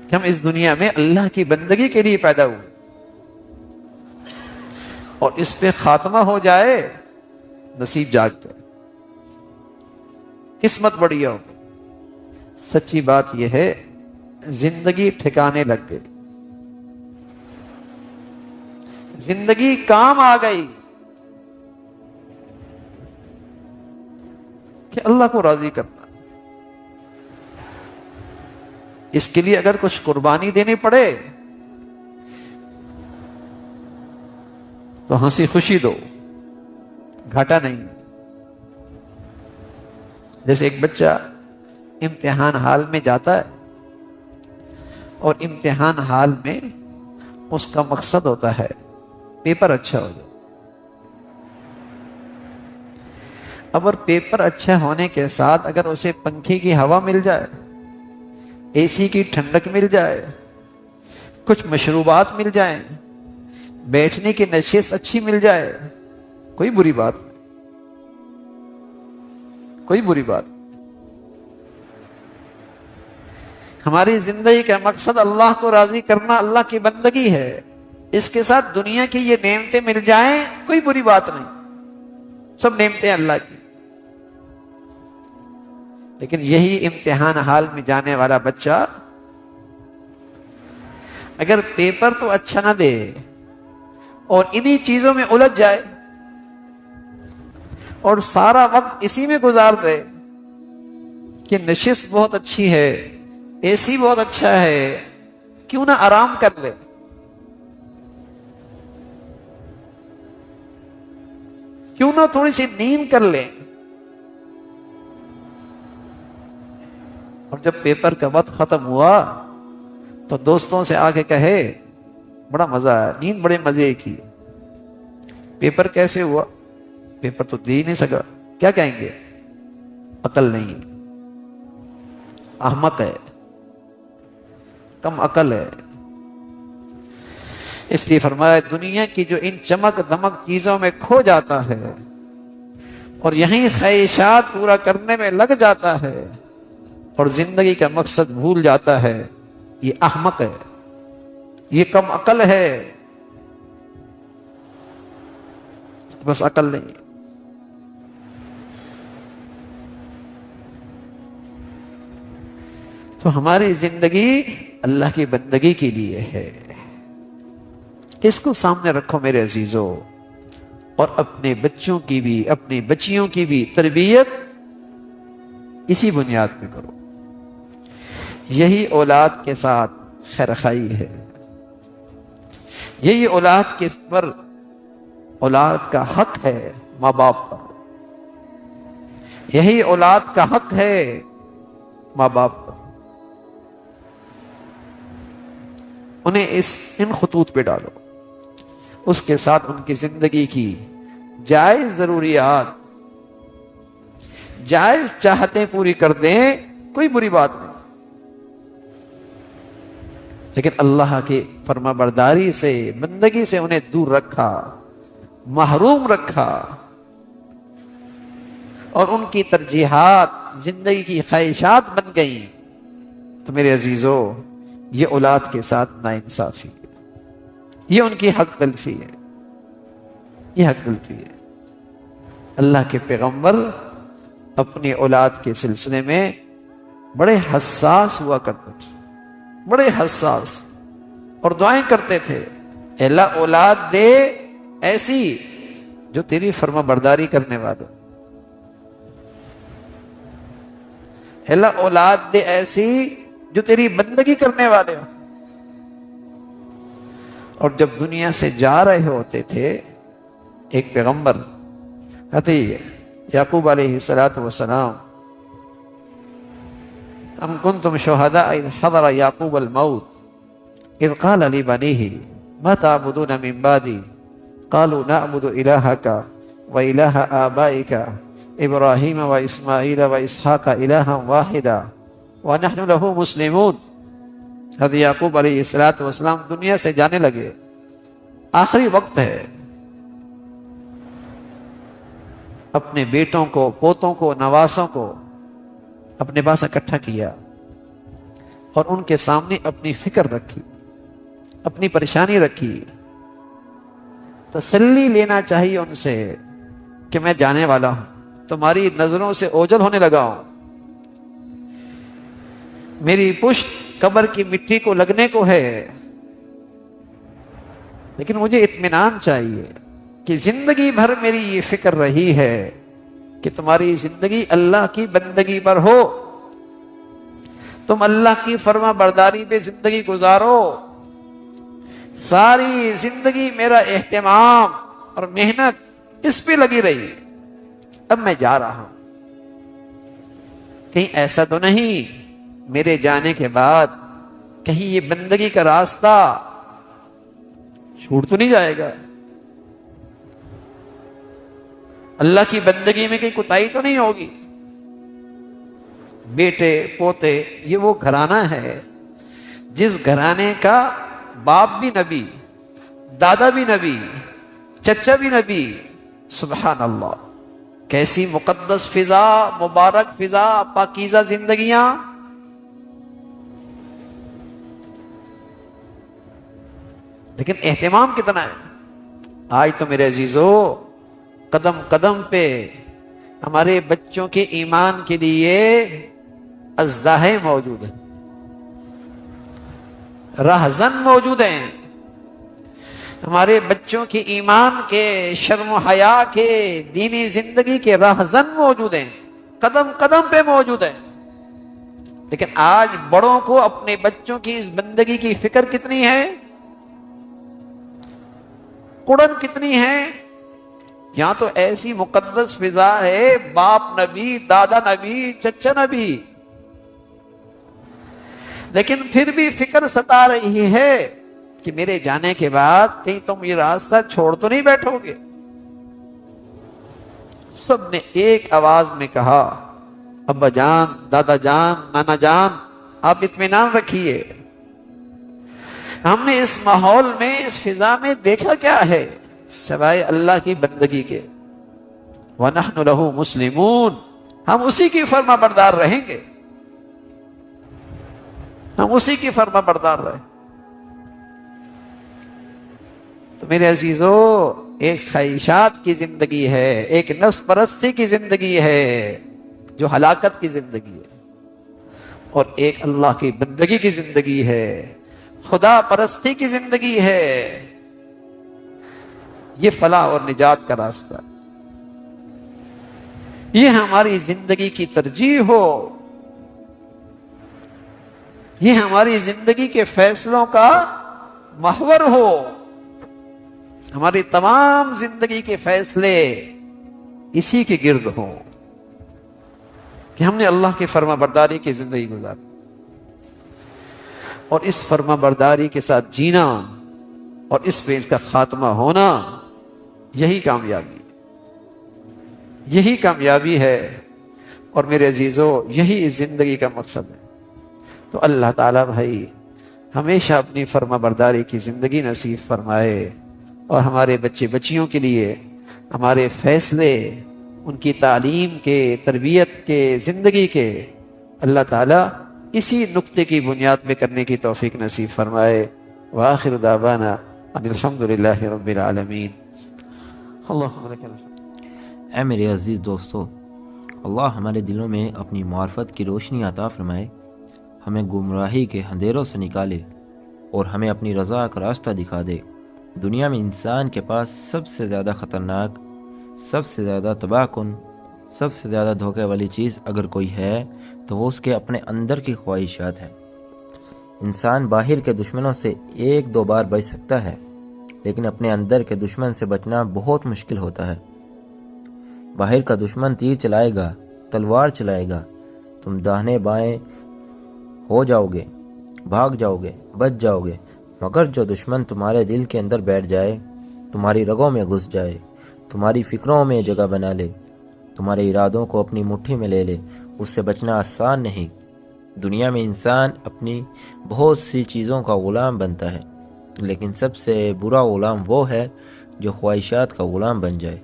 کہ ہم اس دنیا میں اللہ کی بندگی کے لیے پیدا ہوئے، اور اس پہ خاتمہ ہو جائے نصیب جاگ کر، قسمت بڑی ہو گئی۔ سچی بات یہ ہے، زندگی ٹھکانے لگ گئی، زندگی کام آ گئی کہ اللہ کو راضی کرنا۔ اس کے لیے اگر کچھ قربانی دینی پڑے تو ہنسی خوشی دو، گھاٹا نہیں۔ جیسے ایک بچہ امتحان حال میں جاتا ہے اور امتحان حال میں اس کا مقصد ہوتا ہے پیپر اچھا ہو جائے۔ اگر پیپر اچھا ہونے کے ساتھ اگر اسے پنکھے کی ہوا مل جائے، اے سی کی ٹھنڈک مل جائے، کچھ مشروبات مل جائیں، بیٹھنے کی نشست اچھی مل جائے، کوئی بری بات نہیں، کوئی بری بات۔ ہماری زندگی کا مقصد اللہ کو راضی کرنا، اللہ کی بندگی ہے، اس کے ساتھ دنیا کی یہ نعمتیں مل جائیں کوئی بری بات نہیں، سب نعمتیں اللہ کی۔ لیکن یہی امتحان حال میں جانے والا بچہ اگر پیپر تو اچھا نہ دے اور انہی چیزوں میں الجھ جائے اور سارا وقت اسی میں گزار دے کہ نشست بہت اچھی ہے، اے سی بہت اچھا ہے، کیوں نہ آرام کر لے، کیوں نہ تھوڑی سی نیند کر لیں، اور جب پیپر کا وقت ختم ہوا تو دوستوں سے آ کے کہے بڑا مزہ آیا، نیند بڑے مزے کی، پیپر کیسے ہوا؟ پیپر تو دے ہی نہیں سکا، کیا کہیں گے؟ عقل نہیں، احمق ہے، کم عقل ہے۔ اس لیے فرمایا دنیا کی جو ان چمک دمک چیزوں میں کھو جاتا ہے اور یہیں خواہشات پورا کرنے میں لگ جاتا ہے اور زندگی کا مقصد بھول جاتا ہے، یہ احمق ہے، یہ کم عقل ہے، بس عقل نہیں۔ تو ہماری زندگی اللہ کی بندگی کے لیے ہے، اس کو سامنے رکھو میرے عزیزو، اور اپنے بچوں کی بھی اپنی بچیوں کی بھی تربیت اسی بنیاد پہ کرو۔ یہی اولاد کے ساتھ خیرخائی ہے، یہی اولاد کے پر اولاد کا حق ہے ماں باپ پر، یہی اولاد کا حق ہے ماں باپ پر۔ انہیں ان خطوط پہ ڈالو، اس کے ساتھ ان کی زندگی کی جائز ضروریات، جائز چاہتیں پوری کر دیں، کوئی بری بات نہیں، لیکن اللہ کی فرما برداری سے، بندگی سے انہیں دور رکھا، محروم رکھا، اور ان کی ترجیحات زندگی کی خواہشات بن گئیں، تو میرے عزیزو یہ اولاد کے ساتھ ناانصافی ہے، یہ ان کی حق تلفی ہے، یہ حق تلفی ہے۔ اللہ کے پیغمبر اپنی اولاد کے سلسلے میں بڑے حساس ہوا کرتے تھے، بڑے حساس، اور دعائیں کرتے تھے، اے اللہ اولاد دے ایسی جو تیری فرما برداری کرنے والے، اے اللہ اولاد دے ایسی جو تیری بندگی کرنے والے ہو۔ اور جب دنیا سے جا رہے ہوتے تھے ایک پیغمبر کہتے یعقوب علیہ السلام، ام کنتم شہداء اذ حضر یعقوب الموت اذ قال لبنیہ ما تعبدون من بعدی قالوا نعبد الہک و الہ آبائک ابراہیم و اسماعیل و اسحاق الہا واحدا وَنَحْنُ لَهُ مُسْلِمُونَ۔ حضرت یعقوب علیہ السلام دنیا سے جانے لگے، آخری وقت ہے، اپنے بیٹوں کو، پوتوں کو، نواسوں کو اپنے پاس اکٹھا کیا اور ان کے سامنے اپنی فکر رکھی، اپنی پریشانی رکھی، تسلی لینا چاہیے ان سے کہ میں جانے والا ہوں، تمہاری نظروں سے اوجھل ہونے لگا ہوں، میری پشت قبر کی مٹی کو لگنے کو ہے، لیکن مجھے اطمینان چاہیے کہ زندگی بھر میری یہ فکر رہی ہے کہ تمہاری زندگی اللہ کی بندگی پر ہو، تم اللہ کی فرما برداری پہ زندگی گزارو، ساری زندگی میرا اہتمام اور محنت اس پہ لگی رہی، اب میں جا رہا ہوں، کہیں ایسا تو نہیں میرے جانے کے بعد کہیں یہ بندگی کا راستہ چھوٹ تو نہیں جائے گا، اللہ کی بندگی میں کہیں کوتاہی تو نہیں ہوگی۔ بیٹے پوتے یہ وہ گھرانہ ہے جس گھرانے کا باپ بھی نبی، دادا بھی نبی، چچا بھی نبی، سبحان اللہ، کیسی مقدس فضا، مبارک فضا، پاکیزہ زندگیاں۔ لیکن اہتمام کتنا ہے آج تو میرے عزیزو، قدم قدم پہ ہمارے بچوں کے ایمان کے لیے اژدھائیں موجود ہیں، رہزن موجود ہیں، ہمارے بچوں کے ایمان کے، شرم و حیا کے، دینی زندگی کے رہزن موجود ہیں، قدم قدم پہ موجود ہیں، لیکن آج بڑوں کو اپنے بچوں کی اس بندگی کی فکر کتنی ہے، کڑن کتنی ہے۔ یہاں تو ایسی مقدس فضا ہے، باپ نبی، دادا نبی، چچا نبی، لیکن پھر بھی فکر ستا رہی ہے کہ میرے جانے کے بعد کہیں تم یہ راستہ چھوڑ تو نہیں بیٹھو گے۔ سب نے ایک آواز میں کہا، ابا جان، دادا جان، نانا جان، آپ اطمینان رکھیے، ہم نے اس ماحول میں، اس فضا میں دیکھا کیا ہے سوائے اللہ کی بندگی کے؟ وَنَحْنُ لَهُ مُسْلِمُونَ، ہم اسی کی فرما بردار رہیں گے، ہم اسی کی فرما بردار رہیں۔ تو میرے عزیزو، ایک خواہشات کی زندگی ہے، ایک نفس پرستی کی زندگی ہے جو ہلاکت کی زندگی ہے، اور ایک اللہ کی بندگی کی زندگی ہے، خدا پرستی کی زندگی ہے۔ یہ فلاح اور نجات کا راستہ، یہ ہماری زندگی کی ترجیح ہو، یہ ہماری زندگی کے فیصلوں کا محور ہو، ہماری تمام زندگی کے فیصلے اسی کے گرد ہوں کہ ہم نے اللہ کی فرما برداری کی زندگی گزاری، اور اس فرما برداری کے ساتھ جینا، اور اس پہ اس کا خاتمہ ہونا، یہی کامیابی، یہی کامیابی ہے۔ اور میرے عزیزو، یہی اس زندگی کا مقصد ہے۔ تو اللہ تعالیٰ بھائی ہمیشہ اپنی فرما برداری کی زندگی نصیب فرمائے، اور ہمارے بچے بچیوں کے لیے ہمارے فیصلے، ان کی تعلیم کے، تربیت کے، زندگی کے، اللہ تعالیٰ اسی نقطے کی بنیاد پہ کرنے کی توفیق نصیب فرمائے۔ وآخر دعوانا ان الحمدللہ رب العالمین۔ اللہم لک الحمد۔ اے میرے عزیز دوستو، اللہ ہمارے دلوں میں اپنی معرفت کی روشنی عطا فرمائے، ہمیں گمراہی کے اندھیروں سے نکالے، اور ہمیں اپنی رضا کا راستہ دکھا دے۔ دنیا میں انسان کے پاس سب سے زیادہ خطرناک، سب سے زیادہ تباہ کن، سب سے زیادہ دھوکے والی چیز اگر کوئی ہے تو وہ اس کے اپنے اندر کی خواہشات ہیں۔ انسان باہر کے دشمنوں سے ایک دو بار بچ سکتا ہے، لیکن اپنے اندر کے دشمن سے بچنا بہت مشکل ہوتا ہے۔ باہر کا دشمن تیر چلائے گا، تلوار چلائے گا، تم داہنے بائیں ہو جاؤ گے، بھاگ جاؤ گے، بچ جاؤ گے، مگر جو دشمن تمہارے دل کے اندر بیٹھ جائے، تمہاری رگوں میں گھس جائے، تمہاری فکروں میں جگہ بنا لے، تمہارے ارادوں کو اپنی مٹھی میں لے لے، اس سے بچنا آسان نہیں۔ دنیا میں انسان اپنی بہت سی چیزوں کا غلام بنتا ہے، لیکن سب سے برا غلام وہ ہے جو خواہشات کا غلام بن جائے۔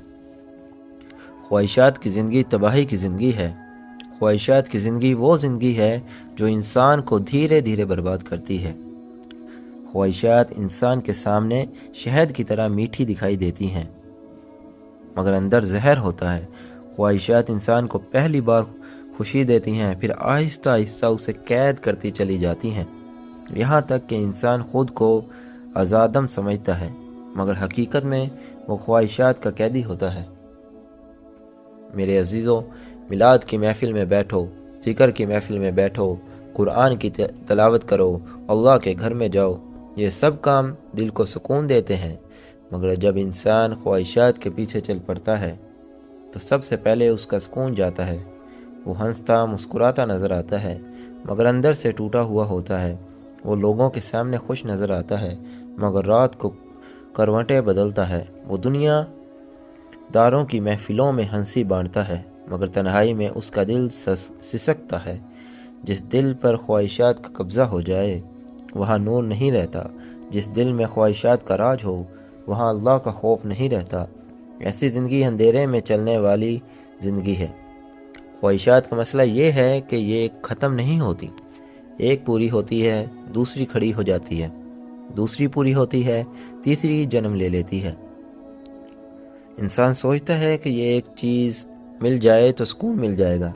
خواہشات کی زندگی تباہی کی زندگی ہے۔ خواہشات کی زندگی وہ زندگی ہے جو انسان کو دھیرے دھیرے برباد کرتی ہے۔ خواہشات انسان کے سامنے شہد کی طرح میٹھی دکھائی دیتی ہیں، مگر اندر زہر ہوتا ہے۔ خواہشات انسان کو پہلی بار خوشی دیتی ہیں، پھر آہستہ آہستہ اسے قید کرتی چلی جاتی ہیں، یہاں تک کہ انسان خود کو آزادم سمجھتا ہے، مگر حقیقت میں وہ خواہشات کا قیدی ہوتا ہے۔ میرے عزیزو، میلاد کی محفل میں بیٹھو، ذکر کی محفل میں بیٹھو، قرآن کی تلاوت کرو، اللہ کے گھر میں جاؤ، یہ سب کام دل کو سکون دیتے ہیں، مگر جب انسان خواہشات کے پیچھے چل پڑتا ہے تو سب سے پہلے اس کا سکون جاتا ہے۔ وہ ہنستا مسکراتا نظر آتا ہے، مگر اندر سے ٹوٹا ہوا ہوتا ہے۔ وہ لوگوں کے سامنے خوش نظر آتا ہے، مگر رات کو کروٹیں بدلتا ہے۔ وہ دنیا داروں کی محفلوں میں ہنسی بانٹتا ہے، مگر تنہائی میں اس کا دل سسکتا ہے۔ جس دل پر خواہشات کا قبضہ ہو جائے وہاں نور نہیں رہتا۔ جس دل میں خواہشات کا راج ہو وہاں اللہ کا خوف نہیں رہتا۔ ایسی زندگی اندھیرے میں چلنے والی زندگی ہے۔ خواہشات کا مسئلہ یہ ہے کہ یہ ختم نہیں ہوتی، ایک پوری ہوتی ہے دوسری کھڑی ہو جاتی ہے، دوسری پوری ہوتی ہے تیسری جنم لے لیتی ہے۔ انسان سوچتا ہے کہ یہ ایک چیز مل جائے تو سکون مل جائے گا،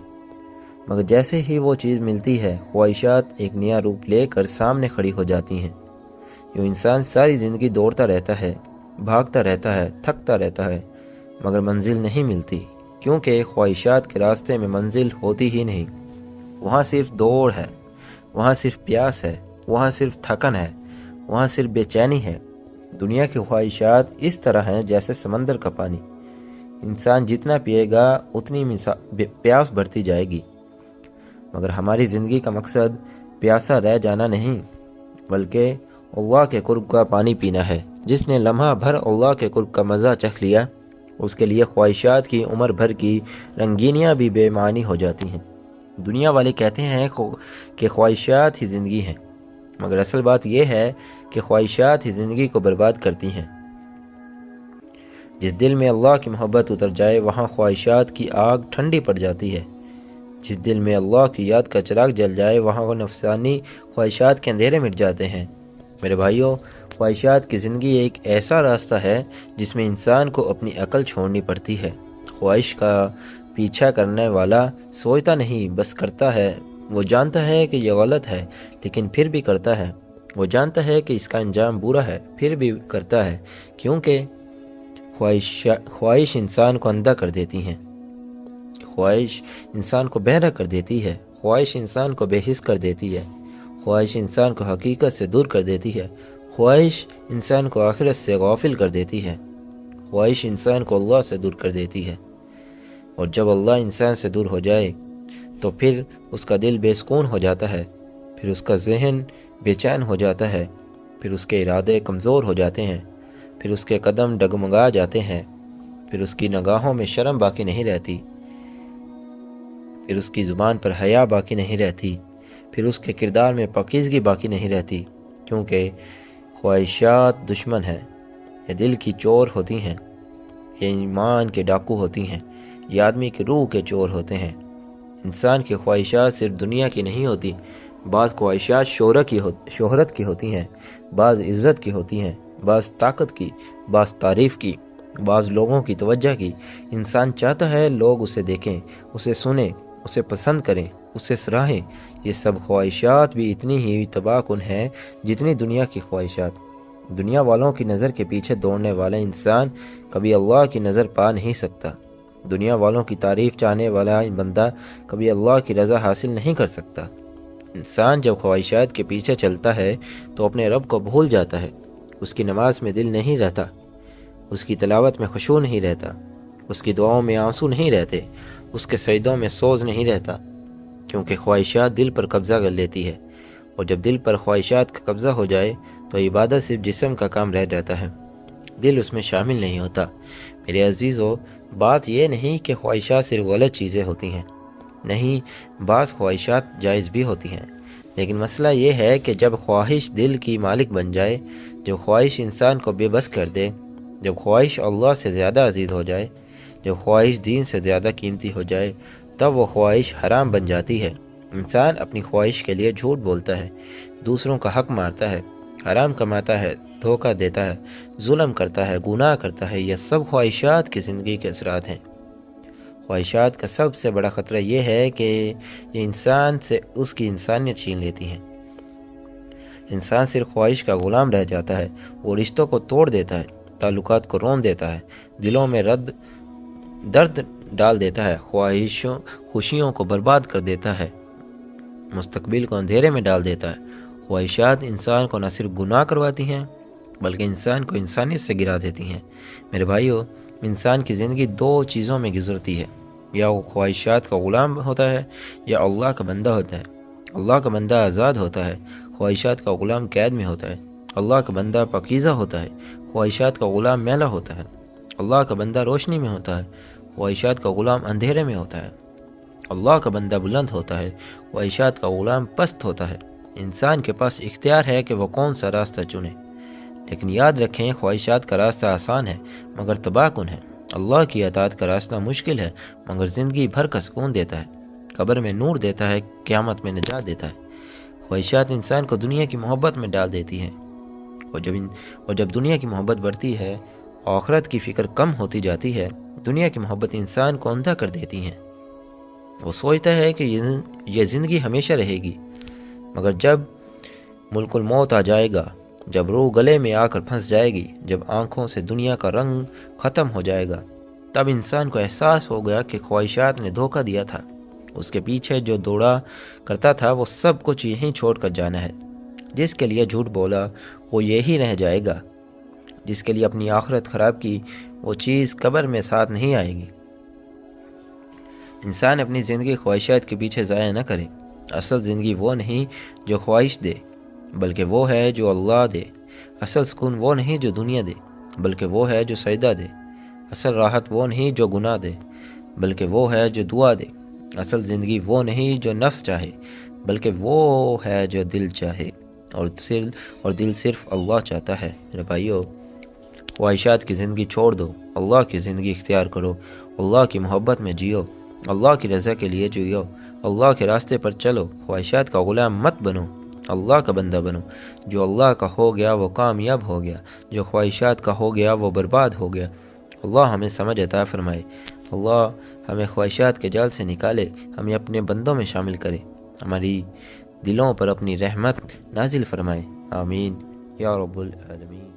مگر جیسے ہی وہ چیز ملتی ہے خواہشات ایک نیا روپ لے کر سامنے کھڑی ہو جاتی ہیں۔ یوں انسان ساری زندگی دوڑتا رہتا ہے، بھاگتا رہتا ہے، تھکتا رہتا ہے، مگر منزل نہیں ملتی، کیونکہ خواہشات کے راستے میں منزل ہوتی ہی نہیں۔ وہاں صرف دوڑ ہے، وہاں صرف پیاس ہے، وہاں صرف تھکن ہے، وہاں صرف بے چینی ہے۔ دنیا کی خواہشات اس طرح ہیں جیسے سمندر کا پانی، انسان جتنا پیے گا اتنی پیاس بڑھتی جائے گی، مگر ہماری زندگی کا مقصد پیاسا رہ جانا نہیں، بلکہ اللہ کے قرب کا پانی پینا ہے۔ جس نے لمحہ بھر اللہ کے قرب کا مزہ چکھ لیا، اس کے لیے خواہشات کی عمر بھر کی رنگینیاں بھی بے معنی ہو جاتی ہیں۔ دنیا والے کہتے ہیں کہ خواہشات ہی زندگی ہیں، مگر اصل بات یہ ہے کہ خواہشات ہی زندگی کو برباد کرتی ہیں۔ جس دل میں اللہ کی محبت اتر جائے وہاں خواہشات کی آگ ٹھنڈی پڑ جاتی ہے۔ جس دل میں اللہ کی یاد کا چراغ جل جائے وہاں وہ نفسانی خواہشات کے اندھیرے مٹ جاتے ہیں۔ میرے بھائیوں، خواہشات کی زندگی ایک ایسا راستہ ہے جس میں انسان کو اپنی عقل چھوڑنی پڑتی ہے۔ خواہش کا پیچھا کرنے والا سوچتا نہیں، بس کرتا ہے۔ وہ جانتا ہے کہ یہ غلط ہے لیکن پھر بھی کرتا ہے۔ وہ جانتا ہے کہ اس کا انجام برا ہے پھر بھی کرتا ہے، کیونکہ خواہش انسان کو اندھا کر دیتی ہے، خواہش انسان کو بہرا کر دیتی ہے، خواہش انسان کو بے حس کر دیتی ہے، خواہش انسان کو حقیقت سے دور کر دیتی ہے، خواہش انسان کو آخرت سے غافل کر دیتی ہے، خواہش انسان کو اللہ سے دور کر دیتی ہے۔ اور جب اللہ انسان سے دور ہو جائے تو پھر اس کا دل بے سکون ہو جاتا ہے، پھر اس کا ذہن بے چین ہو جاتا ہے، پھر اس کے ارادے کمزور ہو جاتے ہیں، پھر اس کے قدم ڈگمگا جاتے ہیں، پھر اس کی نگاہوں میں شرم باقی نہیں رہتی، پھر اس کی زبان پر حیا باقی نہیں رہتی، پھر اس کے کردار میں پاکیزگی باقی نہیں رہتی، کیونکہ خواہشات دشمن ہیں۔ یہ دل کی چور ہوتی ہیں، یہ ایمان کے ڈاکو ہوتی ہیں، یہ آدمی کی روح کے چور ہوتے ہیں۔ انسان کی خواہشات صرف دنیا کی نہیں ہوتی، بعض خواہشات شہرت کی ہوتی ہیں، بعض عزت کی ہوتی ہیں، بعض طاقت کی، بعض تعریف کی، بعض لوگوں کی توجہ کی۔ انسان چاہتا ہے لوگ اسے دیکھیں، اسے سنیں، اسے پسند کریں، اسے سراہیں۔ یہ سب خواہشات بھی اتنی ہی تباہ کن ہیں جتنی دنیا کی خواہشات۔ دنیا والوں کی نظر کے پیچھے دوڑنے والا انسان کبھی اللہ کی نظر پا نہیں سکتا۔ دنیا والوں کی تعریف چاہنے والا بندہ کبھی اللہ کی رضا حاصل نہیں کر سکتا۔ انسان جب خواہشات کے پیچھے چلتا ہے تو اپنے رب کو بھول جاتا ہے۔ اس کی نماز میں دل نہیں رہتا، اس کی تلاوت میں خشوع نہیں رہتا، اس کی دعاؤں میں آنسو نہیں رہتے، اس کے سجدوں میں سوز نہیں رہتا، کیونکہ خواہشات دل پر قبضہ کر لیتی ہے۔ اور جب دل پر خواہشات کا قبضہ ہو جائے تو عبادت صرف جسم کا کام رہ جاتا ہے، دل اس میں شامل نہیں ہوتا۔ میرے عزیزو، بات یہ نہیں کہ خواہشات صرف غلط چیزیں ہوتی ہیں، نہیں، بعض خواہشات جائز بھی ہوتی ہیں، لیکن مسئلہ یہ ہے کہ جب خواہش دل کی مالک بن جائے، جب خواہش انسان کو بے بس کر دے، جب خواہش اللہ سے زیادہ عزیز ہو جائے، جب خواہش دین سے زیادہ قیمتی ہو جائے، تب وہ خواہش حرام بن جاتی ہے۔ انسان اپنی خواہش کے لیے جھوٹ بولتا ہے، دوسروں کا حق مارتا ہے، حرام کماتا ہے، دھوکہ دیتا ہے، ظلم کرتا ہے، گناہ کرتا ہے۔ یہ سب خواہشات کی زندگی کے اثرات ہیں۔ خواہشات کا سب سے بڑا خطرہ یہ ہے کہ یہ انسان سے اس کی انسانیت چھین لیتی ہیں۔ انسان صرف خواہش کا غلام رہ جاتا ہے، وہ رشتوں کو توڑ دیتا ہے، تعلقات کو رون دیتا ہے، دلوں میں درد ڈال دیتا ہے، خوشیوں کو برباد کر دیتا ہے، مستقبل کو اندھیرے میں ڈال دیتا ہے۔ خواہشات انسان کو نہ صرف گناہ کرواتی ہیں بلکہ انسان کو انسانیت سے گرا دیتی ہیں۔ میرے بھائیو، انسان کی زندگی دو چیزوں میں گزرتی ہے، یا وہ خواہشات کا غلام ہوتا ہے یا اللہ کا بندہ ہوتا ہے۔ اللہ کا بندہ آزاد ہوتا ہے، خواہشات کا غلام قید میں ہوتا ہے۔ اللہ کا بندہ پاکیزہ ہوتا ہے، خواہشات کا غلام میلا ہوتا ہے۔ اللہ کا بندہ روشنی میں ہوتا ہے، خواہشات کا غلام اندھیرے میں ہوتا ہے۔ اللہ کا بندہ بلند ہوتا ہے، خواہشات کا غلام پست ہوتا ہے۔ انسان کے پاس اختیار ہے کہ وہ کون سا راستہ چنے، لیکن یاد رکھیں خواہشات کا راستہ آسان ہے مگر تباہ کن ہے۔ اللہ کی اطاعت کا راستہ مشکل ہے مگر زندگی بھر کا سکون دیتا ہے، قبر میں نور دیتا ہے، قیامت میں نجات دیتا ہے۔ خواہشات انسان کو دنیا کی محبت میں ڈال دیتی ہیں، اور جب دنیا کی محبت بڑھتی ہے، آخرت کی فکر کم ہوتی جاتی ہے۔ دنیا کی محبت انسان کو اندھا کر دیتی ہیں۔ وہ سوچتا ہے کہ یہ زندگی ہمیشہ رہے گی، مگر جب ملک الموت آ جائے گا، جب روح گلے میں آ کر پھنس جائے گی، جب آنکھوں سے دنیا کا رنگ ختم ہو جائے گا، تب انسان کو احساس ہوگا کہ خواہشات نے دھوکہ دیا تھا۔ اس کے پیچھے جو دوڑا کرتا تھا وہ سب کچھ یہیں چھوڑ کر جانا ہے۔ جس کے لیے جھوٹ بولا وہ یہی رہ جائے گا، جس کے لیے اپنی آخرت خراب کی وہ چیز قبر میں ساتھ نہیں آئے گی۔ انسان اپنی زندگی خواہشات کے پیچھے ضائع نہ کرے۔ اصل زندگی وہ نہیں جو خواہش دے، بلکہ وہ ہے جو اللہ دے۔ اصل سکون وہ نہیں جو دنیا دے، بلکہ وہ ہے جو سجدہ دے۔ اصل راحت وہ نہیں جو گناہ دے، بلکہ وہ ہے جو دعا دے۔ اصل زندگی وہ نہیں جو نفس چاہے، بلکہ وہ ہے جو دل چاہے۔ اور دل صرف اللہ چاہتا ہے۔ میرے بھائیو، خواہشات کی زندگی چھوڑ دو، اللہ کی زندگی اختیار کرو، اللہ کی محبت میں جیو، اللہ کی رضا کے لیے جیو، اللہ کے راستے پر چلو، خواہشات کا غلام مت بنو، اللہ کا بندہ بنو۔ جو اللہ کا ہو گیا وہ کامیاب ہو گیا، جو خواہشات کا ہو گیا وہ برباد ہو گیا۔ اللہ ہمیں سمجھ عطا فرمائے، اللہ ہمیں خواہشات کے جال سے نکالے، ہمیں اپنے بندوں میں شامل کرے، ہماری دلوں پر اپنی رحمت نازل فرمائے، آمین یا رب العالمین۔